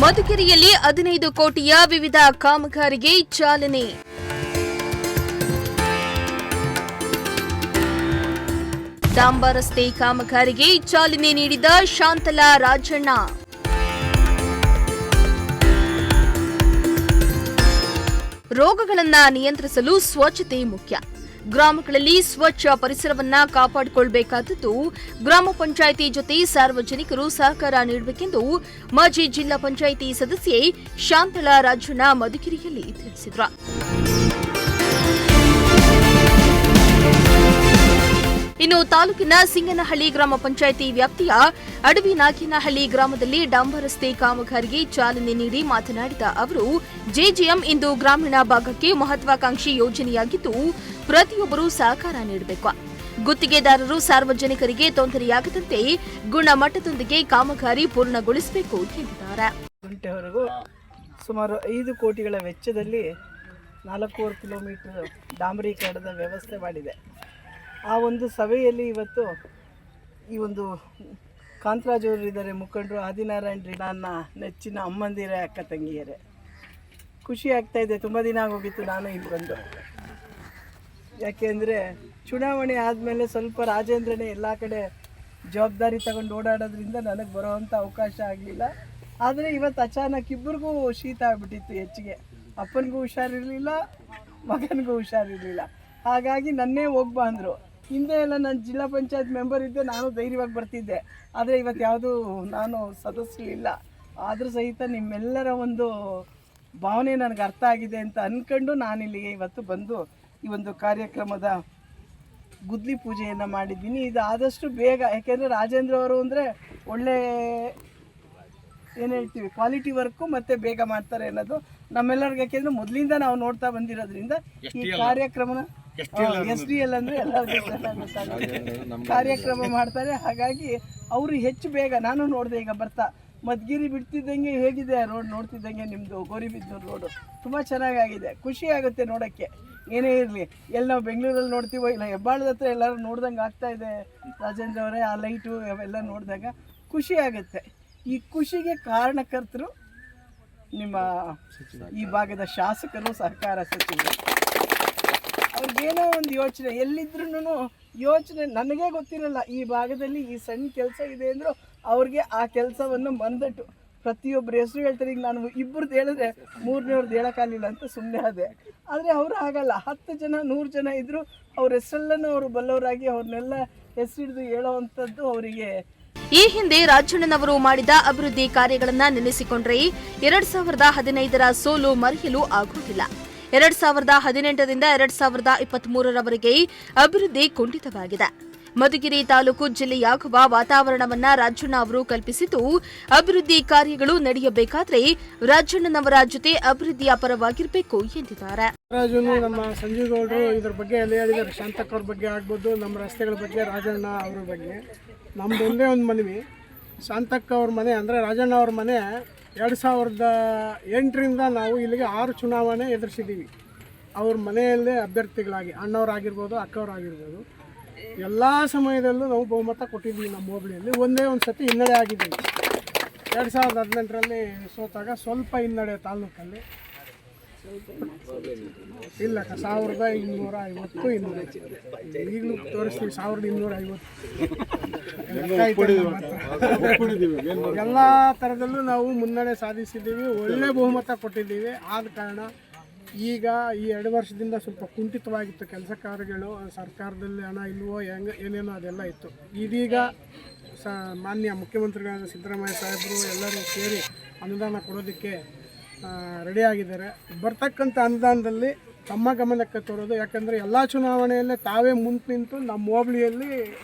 ಮಧುಗಿರಿಯಲ್ಲಿ 15 ಕೋಟಿಯ ವಿವಿಧ ಕಾಮಗಾರಿಗೆ ಚಾಲನೆ. ಡಾಂಬರ್ ರಸ್ತೆ ಕಾಮಗಾರಿಗೆ ಚಾಲನೆ ನೀಡಿದ ಶಾಂತಲಾ ರಾಜಣ್ಣ. ರೋಗಗಳನ್ನು ನಿಯಂತ್ರಿಸಲು ಸ್ವಚ್ಛತೆ ಮುಖ್ಯ. ಗ್ರಾಮಗಳಲ್ಲಿ ಸ್ವಚ್ಛ ಪರಿಸರವನ್ನ ಕಾಪಾಡಿಕೊಳ್ಳಬೇಕಾದದ್ದು ಗ್ರಾಮ ಪಂಚಾಯಿತಿ ಜೊತೆ ಸಾರ್ವಜನಿಕರು ಸಹಕಾರ ನೀಡಬೇಕೆಂದು ಮಾಜಿ ಜಿಲ್ಲಾ ಪಂಚಾಯಿತಿ ಸದಸ್ಯೆ ಶಾಂತಲಾ ರಾಜಣ್ಣ ಮಧುಗಿರಿಯಲ್ಲಿ ತಿಳಿಸಿದರು. ಇನ್ನು ತಾಲೂಕಿನ ಸಿಂಗನಹಳ್ಳಿ ಗ್ರಾಮ ಪಂಚಾಯಿತಿ ವ್ಯಾಪ್ತಿಯ ಅಡವಿ ನಾಗೇನಹಳ್ಳಿ ಗ್ರಾಮದಲ್ಲಿ ಡಾಂಬರ್ ರಸ್ತೆ ಕಾಮಗಾರಿಗೆ ಚಾಲನೆ ನೀಡಿ ಮಾತನಾಡಿದ ಅವರು, ಜೆಜೆಎಂ ಇಂದು ಗ್ರಾಮೀಣ ಭಾಗಕ್ಕೆ ಮಹತ್ವಾಕಾಂಕ್ಷಿ ಯೋಜನೆಯಾಗಿದ್ದು ಪ್ರತಿಯೊಬ್ಬರೂ ಸಹಕಾರ ನೀಡಬೇಕು. ಗುತ್ತಿಗೆದಾರರು ಸಾರ್ವಜನಿಕರಿಗೆ ತೊಂದರೆಯಾಗದಂತೆ ಗುಣಮಟ್ಟದೊಂದಿಗೆ ಕಾಮಗಾರಿ ಪೂರ್ಣಗೊಳಿಸಬೇಕು ಎಂದಿದ್ದಾರೆ. ಗಂಟೆವರೆಗೂ ಸುಮಾರು 5 ಕೋಟಿಗಳ ವೆಚ್ಚದಲ್ಲಿ 4.5 ಕಿಲೋಮೀಟರ್ ಡಾಂಬರೀಕರಣದ ವ್ಯವಸ್ಥೆ ಮಾಡಿದೆ. ಆ ಒಂದು ಸಭೆಯಲ್ಲಿ ಇವತ್ತು ಈ ಒಂದು ಕಾಂತರಾಜವರು ಇದ್ದಾರೆ, ಮುಖಂಡರು, ಆದಿನಾರಾಯಣ ರೀ, ನನ್ನ ನೆಚ್ಚಿನ ಅಮ್ಮಂದಿರೇ, ಅಕ್ಕ ತಂಗಿಯರೇ, ಖುಷಿ ಆಗ್ತಾಯಿದೆ. ತುಂಬ ದಿನ ಆಗೋಗಿತ್ತು ನಾನು ಇಲ್ಲಿ ಬಂದು. ಯಾಕೆಂದರೆ ಚುನಾವಣೆ ಆದಮೇಲೆ ಸ್ವಲ್ಪ ರಾಜೇಂದ್ರನೇ ಎಲ್ಲ ಕಡೆ ಜವಾಬ್ದಾರಿ ತಗೊಂಡು ಓಡಾಡೋದ್ರಿಂದ ನನಗೆ ಬರೋವಂಥ ಅವಕಾಶ ಆಗಲಿಲ್ಲ. ಆದರೆ ಇವತ್ತು ಅಚಾನಕ್ ಇಬ್ಬರಿಗೂ ಶೀತ ಆಗಿಬಿಟ್ಟಿತ್ತು ಹೆಚ್ಚಿಗೆ. ಅಪ್ಪನಿಗೂ ಹುಷಾರಿರಲಿಲ್ಲ, ಮಗನಿಗೂ ಹುಷಾರಿರಲಿಲ್ಲ. ಹಾಗಾಗಿ ನನ್ನೇ ಹೋಗ್ಬಾ ಅಂದರು. ಹಿಂದೆ ಎಲ್ಲ ನಾನು ಜಿಲ್ಲಾ ಪಂಚಾಯತ್ ಮೆಂಬರ್ ಇದ್ದೆ, ನಾನು ಧೈರ್ಯವಾಗಿ ಬರ್ತಿದ್ದೆ. ಆದರೆ ಇವತ್ತು ಯಾವುದೂ ನಾನು ಸದಸ್ಯರಿಲ್ಲ. ಆದರೂ ಸಹಿತ ನಿಮ್ಮೆಲ್ಲರ ಒಂದು ಭಾವನೆ ನನಗೆ ಅರ್ಥ ಆಗಿದೆ ಅಂತ ಅಂದ್ಕೊಂಡು ನಾನಿಲ್ಲಿಗೆ ಇವತ್ತು ಬಂದು ಈ ಒಂದು ಕಾರ್ಯಕ್ರಮದ ಗುದ್ಲಿ ಪೂಜೆಯನ್ನು ಮಾಡಿದ್ದೀನಿ. ಇದು ಆದಷ್ಟು ಬೇಗ, ಯಾಕೆಂದರೆ ರಾಜೇಂದ್ರ ಅವರು ಅಂದರೆ ಒಳ್ಳೆ ಏನು ಹೇಳ್ತೀವಿ, ಕ್ವಾಲಿಟಿ ವರ್ಕು ಮತ್ತು ಬೇಗ ಮಾಡ್ತಾರೆ ಅನ್ನೋದು ನಮ್ಮೆಲ್ಲರಿಗೆ. ಯಾಕೆಂದರೆ ಮೊದಲಿಂದ ನಾವು ನೋಡ್ತಾ ಬಂದಿರೋದ್ರಿಂದ ಈ ಕಾರ್ಯಕ್ರಮನ SDL ಅಂದರೆ ಎಲ್ಲರಿಗೂ ಗೊತ್ತಾಗುತ್ತೆ, ಕಾರ್ಯಕ್ರಮ ಮಾಡ್ತಾರೆ. ಹಾಗಾಗಿ ಅವರು ಹೆಚ್ಚು ಬೇಗ, ನಾನು ನೋಡಿದೆ ಈಗ ಬರ್ತಾ ಮಧುಗಿರಿ ಬಿಡ್ತಿದ್ದಂಗೆ ಹೇಗಿದೆ ರೋಡ್, ನೋಡ್ತಿದ್ದಂಗೆ ನಿಮ್ಮದು ಗೌರಿಬಿದನೂರು ರೋಡು ತುಂಬ ಚೆನ್ನಾಗಾಗಿದೆ. ಖುಷಿ ಆಗುತ್ತೆ ನೋಡೋಕ್ಕೆ. ಏನೇ ಇರಲಿ, ಎಲ್ಲಿ ನಾವು ಬೆಂಗಳೂರಲ್ಲಿ ನೋಡ್ತೀವೋ ಇಲ್ಲ ಹೆಬ್ಬಾಳದ ಹತ್ರ ಎಲ್ಲರೂ ನೋಡ್ದಂಗೆ ಆಗ್ತಾಯಿದೆ ರಾಜೇಂದ್ರ ಅವರೇ, ಆ ಲೈಟು ಅವೆಲ್ಲ ನೋಡಿದಾಗ ಖುಷಿ ಆಗುತ್ತೆ. ಈ ಖುಷಿಗೆ ಕಾರಣಕರ್ತರು ನಿಮ್ಮ ಈ ಭಾಗದ ಶಾಸಕರು, ಸಹಕಾರ ಸಚಿವರು. ಅವ್ರಿಗೇನೋ ಒಂದು ಯೋಚನೆ, ಎಲ್ಲಿದ್ರೂ ಯೋಚನೆ ನನಗೇ ಗೊತ್ತಿರಲ್ಲ. ಈ ಭಾಗದಲ್ಲಿ ಈ ಸಣ್ಣ ಕೆಲಸ ಇದೆ ಅಂದರೂ ಅವ್ರಿಗೆ ಆ ಕೆಲಸವನ್ನು ಬಂದಟ್ಟು ಪ್ರತಿಯೊಬ್ಬರು ಹೆಸರು ಹೇಳ್ತಾರೆ. ಈಗ ನಾನು ಇಬ್ಬರದ್ದು ಹೇಳಿದ್ರೆ 3ನೇವ್ರದ್ದು ಹೇಳೋಕ್ಕಾಗಲಿಲ್ಲ ಅಂತ ಸುಮ್ಮನೆ ಅದೇ. ಆದರೆ ಅವರು ಹಾಗಲ್ಲ, 10 ಜನ 100 ಜನ ಇದ್ದರೂ ಅವ್ರ ಹೆಸರೆಲ್ಲನೂ ಅವರು ಬಲ್ಲವರಾಗಿ ಅವ್ರನ್ನೆಲ್ಲ ಹೆಸರಿಡಿದು ಹೇಳೋವಂಥದ್ದು ಅವರಿಗೆ. ಈ ಹಿಂದೆ ರಾಜಣ್ಣನವರು ಮಾಡಿದ ಅಭಿವೃದ್ಧಿ ಕಾರ್ಯಗಳನ್ನು ನೆನೆಸಿಕೊಂಡ್ರೆ 2015ರ ಸೋಲು ಮರೆಯಲು ಆಗುವುದಿಲ್ಲ. 2018ರಿಂದ 2023ರವರೆಗೆ ಅಭಿವೃದ್ಧಿ ಕುಂಠಿತವಾಗಿದೆ. ಮಧುಗಿರಿ ತಾಲೂಕು ಜಿಲ್ಲೆಯಾಗುವ ವಾತಾವರಣವನ್ನ ರಾಜಣ್ಣ ಅವರು ಕಲ್ಪಿಸಿದ್ದು, ಅಭಿವೃದ್ಧಿ ಕಾರ್ಯಗಳು ನಡೆಯಬೇಕಾದ್ರೆ ರಾಜಣ್ಣನವರ ಜೊತೆ ಅಭಿವೃದ್ಧಿಯ ಪರವಾಗಿರಬೇಕು ಎಂದಿದ್ದಾರೆ. ರಾಜನು ನಮ್ಮ ಸಂಜೀವ್ ಗೌಡರು ಇದ್ರ ಬಗ್ಗೆ ಎಲ್ಲ ಹೇಳಿದ್ದಾರೆ. ಶಾಂತಕ್ಕ ಅವ್ರ ಬಗ್ಗೆ ಆಗ್ಬೋದು, ನಮ್ಮ ರಸ್ತೆಗಳ ಬಗ್ಗೆ, ರಾಜಣ್ಣ ಅವ್ರ ಬಗ್ಗೆ. ನಮ್ಮದೊಂದೇ ಒಂದು ಮನವಿ, ಶಾಂತಕ್ಕ ಅವ್ರ ಮನೆ ಅಂದರೆ ರಾಜಣ್ಣ ಅವ್ರ ಮನೆ 2008ರಿಂದ ನಾವು ಇಲ್ಲಿಗೆ 6 ಚುನಾವಣೆ ಎದುರಿಸಿದ್ದೀವಿ. ಅವ್ರ ಮನೆಯಲ್ಲೇ ಅಭ್ಯರ್ಥಿಗಳಾಗಿ, ಅಣ್ಣವರಾಗಿರ್ಬೋದು, ಅಕ್ಕವರಾಗಿರ್ಬೋದು, ಎಲ್ಲ ಸಮಯದಲ್ಲೂ ನಾವು ಬಹುಮತ ಕೊಟ್ಟಿದ್ದೀವಿ. ನಮ್ಮ ಹೋಬಳಿಯಲ್ಲಿ ಒಂದೇ ಒಂದು ಸತಿ ಹಿನ್ನಡೆ ಆಗಿದ್ದೀವಿ. 2018ರಲ್ಲಿ ಸೋತಾಗ ಸ್ವಲ್ಪ ಹಿನ್ನಡೆ ತಾಲೂಕಲ್ಲಿ ಇಲ್ಲ 1250 ಹಿನ್ನಡೆ. ಈಗಲೂ ತೋರಿಸ್ತೀವಿ 1250. ಎಲ್ಲ ಥರದಲ್ಲೂ ನಾವು ಮುನ್ನಡೆ ಸಾಧಿಸಿದ್ದೀವಿ, ಒಳ್ಳೆ ಬಹುಮತ ಕೊಟ್ಟಿದ್ದೀವಿ. ಆದ ಕಾರಣ ಈಗ ಈ 2 ವರ್ಷದಿಂದ ಸ್ವಲ್ಪ ಕುಂಠಿತವಾಗಿತ್ತು ಕೆಲಸ ಕಾರ್ಯಗಳು. ಸರ್ಕಾರದಲ್ಲಿ ಹಣ ಇಲ್ವೋ ಏನೇನೋ ಅದೆಲ್ಲ ಇತ್ತು. ಇದೀಗ ಮಾನ್ಯ ಮುಖ್ಯಮಂತ್ರಿಗಳಾದ ಸಿದ್ದರಾಮಯ್ಯ ಸಾಹೇಬರು ಎಲ್ಲರೂ ಸೇರಿ ಅನುದಾನ ಕೊಡೋದಕ್ಕೆ ರೆಡಿಯಾಗಿದ್ದಾರೆ. ಬರ್ತಕ್ಕಂಥ ಅನುದಾನದಲ್ಲಿ ತಮ್ಮ ಗಮನಕ್ಕೆ ತರೋದು, ಯಾಕಂದರೆ ಎಲ್ಲ ಚುನಾವಣೆಯಲ್ಲೇ ತಾವೇ ಮುಂದೆ ನಿಂತು ನಮ್ಮ ಹೋಬಳಿಯಲ್ಲಿ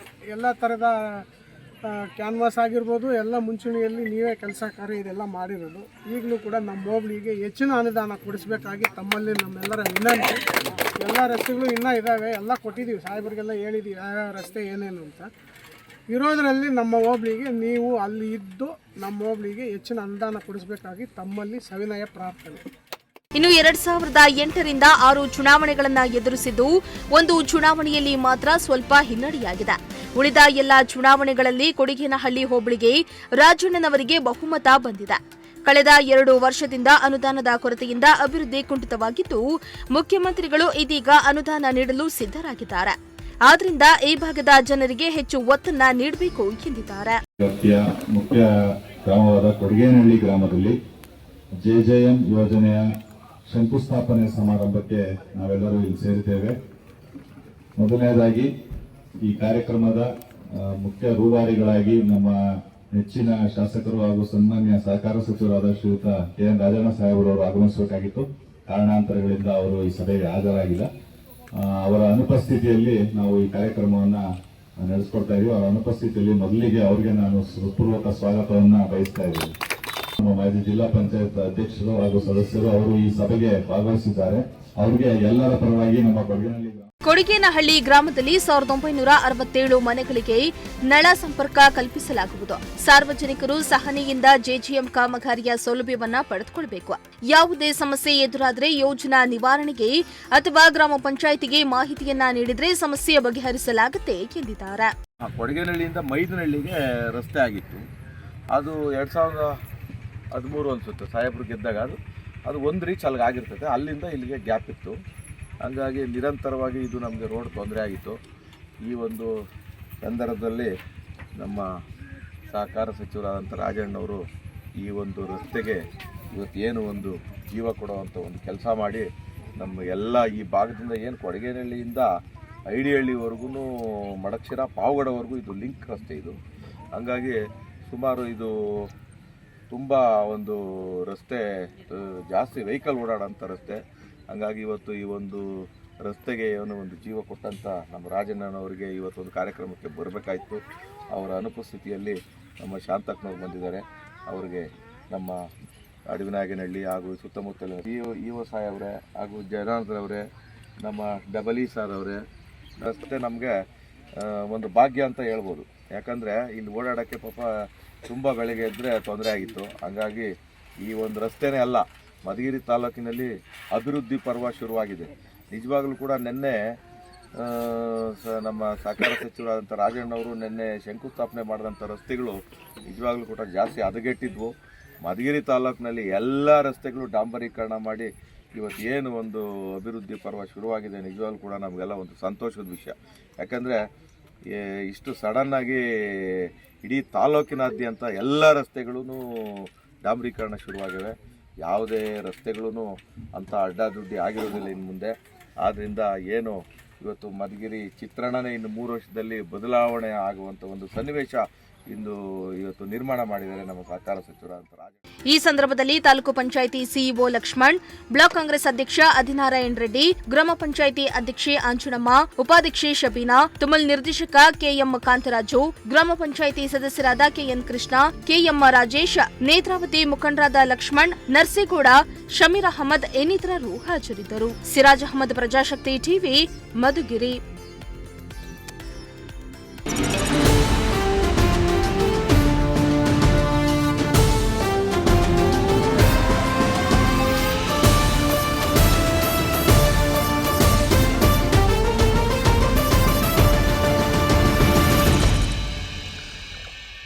ಎಲ್ಲ ಥರದ ಕ್ಯಾನ್ವಾಸ್ ಆಗಿರ್ಬೋದು, ಎಲ್ಲ ಮುಂಚೂಣಿಯಲ್ಲಿ ನೀವೇ ಕೆಲಸ ಕಾರ್ಯ ಇದೆಲ್ಲ ಮಾಡಿರೋದು. ಈಗಲೂ ಕೂಡ ನಮ್ಮ ಹೋಬಳಿಗೆ ಹೆಚ್ಚಿನ ಅನುದಾನ ಕೊಡಿಸ್ಬೇಕಾಗಿ ತಮ್ಮಲ್ಲಿ ನಮ್ಮೆಲ್ಲರ ವಿನಂತಿ. ಎಲ್ಲ ರಸ್ತೆಗಳು ಇನ್ನೂ ಇದ್ದಾವೆ, ಎಲ್ಲ ಕೊಟ್ಟಿದ್ದೀವಿ, ಸಾಹೇಬರಿಗೆಲ್ಲ ಹೇಳಿದ್ದೀವಿ ಯಾವ ರಸ್ತೆ ಏನೇನು ಅಂತ. ಇರೋದರಲ್ಲಿ ನಮ್ಮ ಹೋಬಳಿಗೆ ನೀವು ಅಲ್ಲಿ ಇದ್ದು ನಮ್ಮ ಹೋಬಳಿಗೆ ಹೆಚ್ಚಿನ ಅನುದಾನ ಕೊಡಿಸಬೇಕಾಗಿ ತಮ್ಮಲ್ಲಿ ಸವಿನಯ ಪ್ರಾರ್ಥನೆ. ಇನ್ನು 2008ರಿಂದ 6 ಚುನಾವಣೆಗಳನ್ನು ಎದುರಿಸಿದ್ದು, ಒಂದು ಚುನಾವಣೆಯಲ್ಲಿ ಮಾತ್ರ ಸ್ವಲ್ಪ ಹಿನ್ನಡೆಯಾಗಿದೆ. ಉಳಿದ ಎಲ್ಲ ಚುನಾವಣೆಗಳಲ್ಲಿ ಕೊಡಿಗೇನಹಳ್ಳಿ ಹೋಬಳಿಗೆ ರಾಜಣ್ಣನವರಿಗೆ ಬಹುಮತ ಬಂದಿದೆ. ಕಳೆದ 2 ವರ್ಷದಿಂದ ಅನುದಾನದ ಕೊರತೆಯಿಂದ ಅಭಿವೃದ್ಧಿ ಕುಂಠಿತವಾಗಿದ್ದು, ಮುಖ್ಯಮಂತ್ರಿಗಳು ಇದೀಗ ಅನುದಾನ ನೀಡಲು ಸಿದ್ಧರಾಗಿದ್ದಾರೆ. ಆದ್ರಿಂದ ಈ ಭಾಗದ ಜನರಿಗೆ ಹೆಚ್ಚು ಒತ್ತನ್ನ ನೀಡಬೇಕು ಎಂದಿದ್ದಾರೆ. ಮುಖ್ಯ ಗ್ರಾಮವಾದ ಕೊಡಗೇನಹಳ್ಳಿ ಗ್ರಾಮದಲ್ಲಿ ಜೆಜೆಎಂ ಯೋಜನೆಯ ಶಂಕುಸ್ಥಾಪನೆ ಸಮಾರಂಭಕ್ಕೆ ನಾವೆಲ್ಲರೂ ಇಲ್ಲಿ ಸೇರಿದ್ದೇವೆ. ಮೊದಲನೇದಾಗಿ ಈ ಕಾರ್ಯಕ್ರಮದ ಮುಖ್ಯ ರೂವಾರಿಗಳಾಗಿ ನಮ್ಮ ನೆಚ್ಚಿನ ಶಾಸಕರು ಹಾಗೂ ಸನ್ಮಾನ್ಯ ಸಹಕಾರ ಸಚಿವರಾದ ಶ್ರೀಯುತ ಕೆ.ಎನ್. ರಾಜಣ್ಣ ಸಾಹೇಬರವರು ಆಗಮಿಸಬೇಕಾಗಿತ್ತು. ಕಾರಣಾಂತರಗಳಿಂದ ಅವರು ಈ ಸಭೆಗೆ ಹಾಜರಾಗಿಲ್ಲ. ಅವರ ಅನುಪಸ್ಥಿತಿಯಲ್ಲಿ ನಾವು ಈ ಕಾರ್ಯಕ್ರಮವನ್ನ ನಡೆಸ್ಕೊಡ್ತಾ ಇದ್ದೀವಿ. ಅವರ ಅನುಪಸ್ಥಿತಿಯಲ್ಲಿ ಮೊದಲಿಗೆ ಅವರಿಗೆ ನಾನು ಹೃತ್ಪೂರ್ವಕ ಸ್ವಾಗತವನ್ನ ಬಯಸ್ತಾ ಇದ್ದೀನಿ. ನಮ್ಮ ಮಾಜಿ ಜಿಲ್ಲಾ ಪಂಚಾಯತ್ ಅಧ್ಯಕ್ಷರು ಹಾಗೂ ಸದಸ್ಯರು ಅವರು ಈ ಸಭೆಗೆ ಭಾಗವಹಿಸಿದ್ದಾರೆ. ಅವರಿಗೆ ಎಲ್ಲರ ಪರವಾಗಿ ನಮ್ಮ ಕೊಡಗೇನಹಳ್ಳಿ ಗ್ರಾಮದಲ್ಲಿ 1967 ಮನೆಗಳಿಗೆ ನಳ ಸಂಪರ್ಕ ಕಲ್ಪಿಸಲಾಗುವುದು. ಸಾರ್ವಜನಿಕರು ಸಹನೆಯಿಂದ ಜೆಜೆಎಂ ಕಾಮಗಾರಿಯ ಸೌಲಭ್ಯವನ್ನ ಪಡೆದುಕೊಳ್ಳಬೇಕು. ಯಾವುದೇ ಸಮಸ್ಯೆ ಎದುರಾದರೆ ಯೋಜನಾ ನಿವಾರಣೆಗೆ ಅಥವಾ ಗ್ರಾಮ ಪಂಚಾಯಿತಿಗೆ ಮಾಹಿತಿಯನ್ನ ನೀಡಿದರೆ ಸಮಸ್ಯೆ ಬಗೆಹರಿಸಲಾಗುತ್ತೆ ಎಂದಿದ್ದಾರೆ. ಕೊಡಗೇನಹಳ್ಳಿಯಿಂದ ಮೈದನಹಳ್ಳಿಗೆ ರಸ್ತೆ ಆಗಿತ್ತು. ಅದು 2013 ಅನಿಸುತ್ತೆ ಸಾಹೇಬ್ರು ಗೆದ್ದಾಗ ಅದು ಒಂದು ರೀಚ್ ಅಲ್ಲಿಗೆ ಆಗಿರ್ತದೆ. ಅಲ್ಲಿಂದ ಇಲ್ಲಿಗೆ ಗ್ಯಾಪ್ ಇತ್ತು. ಹಾಗಾಗಿ ನಿರಂತರವಾಗಿ ಇದು ನಮಗೆ ರೋಡ್ ತೊಂದರೆ ಆಗಿತ್ತು. ಈ ಒಂದು ಸಂದರ್ಭದಲ್ಲಿ ನಮ್ಮ ಸಹಕಾರ ಸಚಿವರಾದಂಥ ರಾಜಣ್ಣವರು ಈ ಒಂದು ರಸ್ತೆಗೆ ಇವತ್ತೇನು ಒಂದು ಜೀವ ಕೊಡುವಂಥ ಒಂದು ಕೆಲಸ ಮಾಡಿ ನಮ್ಮ ಎಲ್ಲ ಈ ಭಾಗದಿಂದ ಏನು ಕೊಡಗೇನಹಳ್ಳಿಯಿಂದ ಐಡಿಹಳ್ಳಿವರೆಗೂ ಮಡಕ್ಷಿರ ಪಾವಗಡವರೆಗೂ ಇದು ಲಿಂಕ್ ರಸ್ತೆ ಇದು. ಹಂಗಾಗಿ ಸುಮಾರು ಇದು ತುಂಬ ಒಂದು ರಸ್ತೆ ಜಾಸ್ತಿ ವೆಹಿಕಲ್ ಓಡಾಡೋಂಥ ರಸ್ತೆ. ಹಂಗಾಗಿ ಇವತ್ತು ಈ ಒಂದು ರಸ್ತೆಗೆ ಏನೋ ಒಂದು ಜೀವ ಕೊಟ್ಟಂಥ ನಮ್ಮ ರಾಜಣ್ಣನವರಿಗೆ ಇವತ್ತೊಂದು ಕಾರ್ಯಕ್ರಮಕ್ಕೆ ಬರಬೇಕಾಯಿತು. ಅವರ ಅನುಪಸ್ಥಿತಿಯಲ್ಲಿ ನಮ್ಮ ಶಾಂತಕ್ನವ್ರು ಬಂದಿದ್ದಾರೆ. ಅವರಿಗೆ ನಮ್ಮ ಅಡವಿನಾಗೇನಹಳ್ಳಿ ಹಾಗೂ ಸುತ್ತಮುತ್ತಲಿನ ಇಒ ಸಾಹೇಬ್ರೆ ಹಾಗೂ ಜನಾರ್ದನ್ ಅವರೇ, ನಮ್ಮ ಡಬಲಿ ಸಾರ್ ಅವರೇ, ರಸ್ತೆ ನಮಗೆ ಒಂದು ಭಾಗ್ಯ ಅಂತ ಹೇಳ್ಬೋದು. ಯಾಕಂದರೆ ಇಲ್ಲಿ ಓಡಾಡೋಕ್ಕೆ ಪಾಪ ತುಂಬ ಬೆಳಗ್ಗೆ ಇದ್ದರೆ ತೊಂದರೆ ಆಗಿತ್ತು. ಹಂಗಾಗಿ ಈ ಒಂದು ರಸ್ತೆನೇ ಅಲ್ಲ, ಮಧುಗಿರಿ ತಾಲೂಕಿನಲ್ಲಿ ಅಭಿವೃದ್ಧಿ ಪರ್ವ ಶುರುವಾಗಿದೆ. ನಿಜವಾಗ್ಲೂ ಕೂಡ ನಿನ್ನೆ ನಮ್ಮ ಸಹಕಾರ ಸಚಿವರಾದಂಥ ರಾಜಣ್ಣವರು ನಿನ್ನೆ ಶಂಕುಸ್ಥಾಪನೆ ಮಾಡಿದಂಥ ರಸ್ತೆಗಳು ನಿಜವಾಗ್ಲೂ ಕೂಡ ಜಾಸ್ತಿ ಹದಗೆಟ್ಟಿದ್ವು. ಮಧುಗಿರಿ ತಾಲೂಕಿನಲ್ಲಿ ಎಲ್ಲ ರಸ್ತೆಗಳು ಡಾಂಬರೀಕರಣ ಮಾಡಿ ಇವತ್ತು ಏನು ಒಂದು ಅಭಿವೃದ್ಧಿ ಪರ್ವ ಶುರುವಾಗಿದೆ. ನಿಜವಾಗ್ಲೂ ಕೂಡ ನಮಗೆಲ್ಲ ಒಂದು ಸಂತೋಷದ ವಿಷಯ. ಯಾಕಂದರೆ ಇಷ್ಟು ಸಡನ್ನಾಗಿ ಇಡೀ ತಾಲೂಕಿನಾದ್ಯಂತ ಎಲ್ಲ ರಸ್ತೆಗಳೂ ಡಾಂಬರೀಕರಣ ಶುರುವಾಗಿವೆ. ಯಾವುದೇ ರಸ್ತೆಗಳೂ ಅಂಥ ಅಡ್ಡಾದುಡ್ಡಿ ಆಗಿರೋದಿಲ್ಲ ಇನ್ನು ಮುಂದೆ. ಆದ್ದರಿಂದ ಏನು ಇವತ್ತು ಮಧುಗಿರಿ ಚಿತ್ರಣನೇ ಇನ್ನು 3 ವರ್ಷದಲ್ಲಿ ಬದಲಾವಣೆ ಆಗುವಂಥ ಒಂದು ಸನ್ನಿವೇಶ ಇವತ್ತು ನಿರ್ಮಾಣ ಮಾಡಿದ್ದಾರೆ ನಮ್ಮ ಸಹಕಾರ ಸಚಿವರಾದಂಥ ರಾಜ. ಈ ಸಂದರ್ಭದಲ್ಲಿ ತಾಲೂಕು ಪಂಚಾಯಿತಿ ಸಿಇಒ ಲಕ್ಷ್ಮಣ್, ಬ್ಲಾಕ್ ಕಾಂಗ್ರೆಸ್ ಅಧ್ಯಕ್ಷ ಅಧಿನಾರಾಯಣ ರೆಡ್ಡಿ, ಗ್ರಾಮ ಪಂಚಾಯಿತಿ ಅಧ್ಯಕ್ಷೆ ಅಂಜನಮ್ಮ, ಉಪಾಧ್ಯಕ್ಷೆ ಶಬೀನಾ, ತುಮಲ್ ನಿರ್ದೇಶಕ ಕೆಎಂ ಕಾಂತರಾಜು, ಗ್ರಾಮ ಪಂಚಾಯಿತಿ ಸದಸ್ಯರಾದ ಕೆಎನ್ ಕೃಷ್ಣ, ಕೆಎಂ ರಾಜೇಶ್, ನೇತ್ರಾವತಿ ಮುಖಂಡರಾದ ಲಕ್ಷ್ಮಣ್, ನರ್ಸೇಗೌಡ, ಶಮೀರ್ ಅಹಮದ್ ಇನ್ನಿತರರು ಹಾಜರಿದ್ದರು. ಸಿರಾಜ್ ಅಹಮದ್, ಪ್ರಜಾಶಕ್ತಿ ಟಿವಿ, ಮಧುಗಿರಿ.